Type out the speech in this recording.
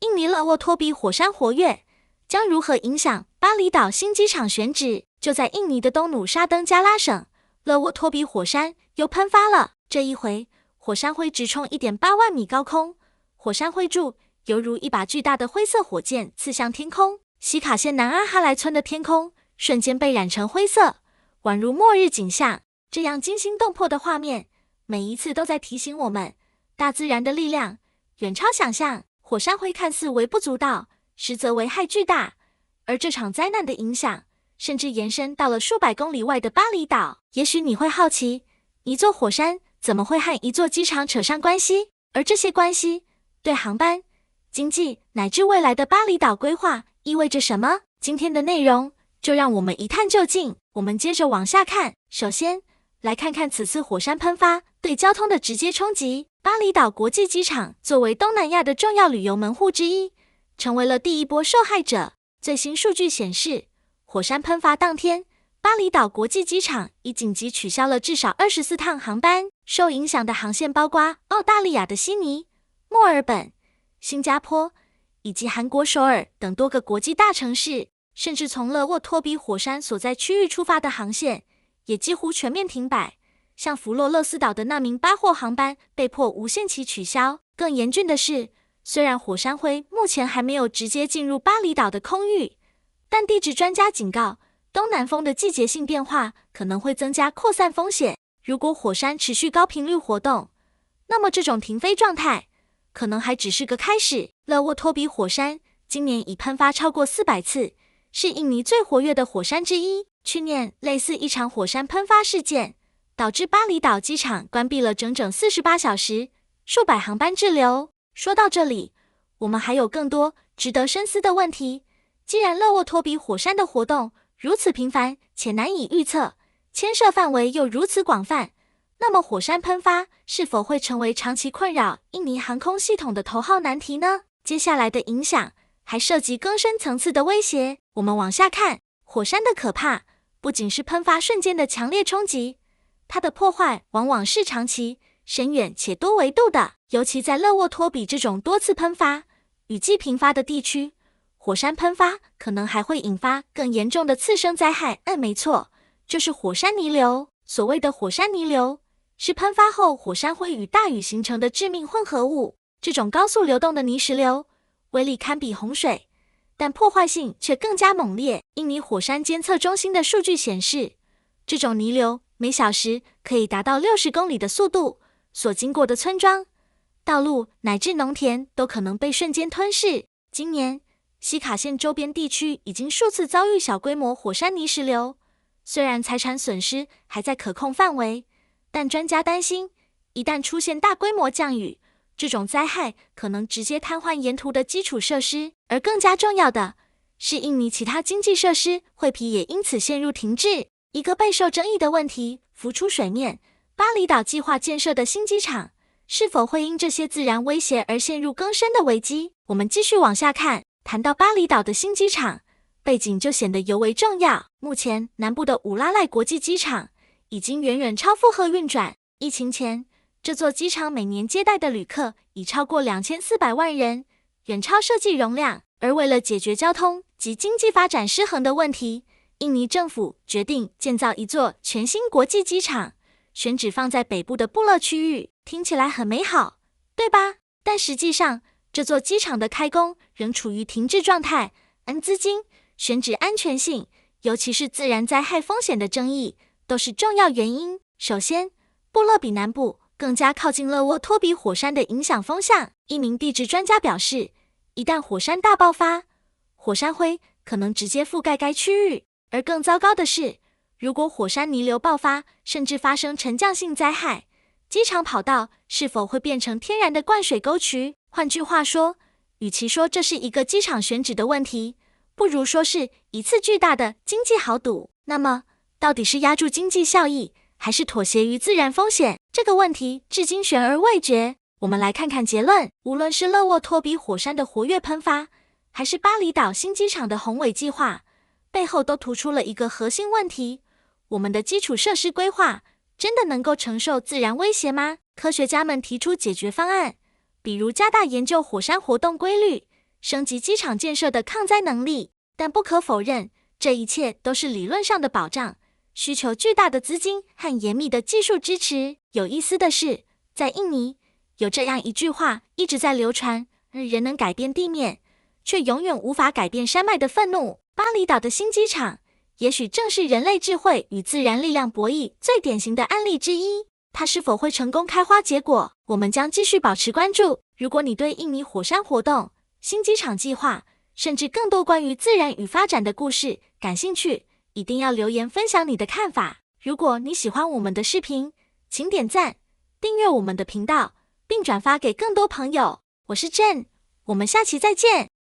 印尼勒沃托比火山活跃将如何影响巴厘岛新机场选址？就在印尼的东努沙登加拉省，勒沃托比火山又喷发了。这一回，火山灰直冲 1.8 万米高空，火山灰柱犹如一把巨大的灰色火箭刺向天空。西卡县南阿哈莱村的天空瞬间被染成灰色，宛如末日景象。这样惊心动魄的画面，每一次都在提醒我们，大自然的力量远超想象。火山灰看似微不足道，实则危害巨大，而这场灾难的影响甚至延伸到了数百公里外的巴厘岛。也许你会好奇，一座火山怎么会和一座机场扯上关系？而这些关系对航班、经济乃至未来的巴厘岛规划意味着什么？今天的内容就让我们一探究竟。我们接着往下看，首先来看看此次火山喷发对交通的直接冲击。巴厘岛国际机场作为东南亚的重要旅游门户之一，成为了第一波受害者。最新数据显示，火山喷发当天，巴厘岛国际机场已紧急取消了至少24趟航班。受影响的航线包括澳大利亚的悉尼、墨尔本、新加坡以及韩国首尔等多个国际大城市，甚至从勒沃托比火山所在区域出发的航线也几乎全面停摆。像弗洛勒斯岛的那名巴货航班被迫无限期取消。更严峻的是，虽然火山灰目前还没有直接进入巴厘岛的空域，但地质专家警告，东南风的季节性变化可能会增加扩散风险。如果火山持续高频率活动，那么这种停飞状态可能还只是个开始。勒沃托比火山今年已喷发超过400次，是印尼最活跃的火山之一。去年类似一场火山喷发事件，导致巴厘岛机场关闭了整整48小时，数百航班滞留。说到这里，我们还有更多值得深思的问题。既然勒沃托比火山的活动如此频繁且难以预测，牵涉范围又如此广泛，那么火山喷发是否会成为长期困扰印尼航空系统的头号难题呢？接下来的影响还涉及更深层次的威胁。我们往下看，火山的可怕不仅是喷发瞬间的强烈冲击，它的破坏往往是长期、深远且多维度的。尤其在勒沃托比这种多次喷发、雨季频发的地区，火山喷发可能还会引发更严重的次生灾害。没错，就是火山泥流。所谓的火山泥流，是喷发后火山灰与大雨形成的致命混合物。这种高速流动的泥石流，威力堪比洪水，但破坏性却更加猛烈。印尼火山监测中心的数据显示，这种泥流每小时可以达到60公里的速度，所经过的村庄、道路乃至农田都可能被瞬间吞噬。今年，西卡县周边地区已经数次遭遇小规模火山泥石流，虽然财产损失还在可控范围，但专家担心，一旦出现大规模降雨，这种灾害可能直接瘫痪沿途的基础设施。而更加重要的是，印尼其他经济设施会皮也因此陷入停滞。一个备受争议的问题浮出水面，巴厘岛计划建设的新机场是否会因这些自然威胁而陷入更深的危机？我们继续往下看，谈到巴厘岛的新机场，背景就显得尤为重要。目前，南部的武拉赖国际机场已经远远超负荷运转。疫情前，这座机场每年接待的旅客已超过2400万人，远超设计容量。而为了解决交通及经济发展失衡的问题，印尼政府决定建造一座全新国际机场，选址放在北部的布勒区域。听起来很美好，对吧？但实际上，这座机场的开工仍处于停滞状态。资金、选址安全性，尤其是自然灾害风险的争议，都是重要原因。首先，布勒比南部更加靠近勒沃托比火山的影响风向。一名地质专家表示，一旦火山大爆发，火山灰可能直接覆盖该区域。而更糟糕的是，如果火山泥流爆发，甚至发生沉降性灾害，机场跑道是否会变成天然的灌水沟渠？换句话说，与其说这是一个机场选址的问题，不如说是一次巨大的经济豪赌。那么，到底是压住经济效益，还是妥协于自然风险？这个问题至今悬而未决。我们来看看结论。无论是勒沃托比火山的活跃喷发，还是巴厘岛新机场的宏伟计划，背后都突出了一个核心问题：我们的基础设施规划真的能够承受自然威胁吗？科学家们提出解决方案，比如加大研究火山活动规律，升级机场建设的抗灾能力。但不可否认，这一切都是理论上的保障，需求巨大的资金和严密的技术支持。有意思的是，在印尼有这样一句话一直在流传：人能改变地面，却永远无法改变山脉的愤怒。巴厘岛的新机场也许正是人类智慧与自然力量博弈最典型的案例之一。它是否会成功开花结果，我们将继续保持关注。如果你对印尼火山活动、新机场计划，甚至更多关于自然与发展的故事感兴趣，一定要留言分享你的看法。如果你喜欢我们的视频，请点赞、订阅我们的频道，并转发给更多朋友。我是 Jen， 我们下期再见。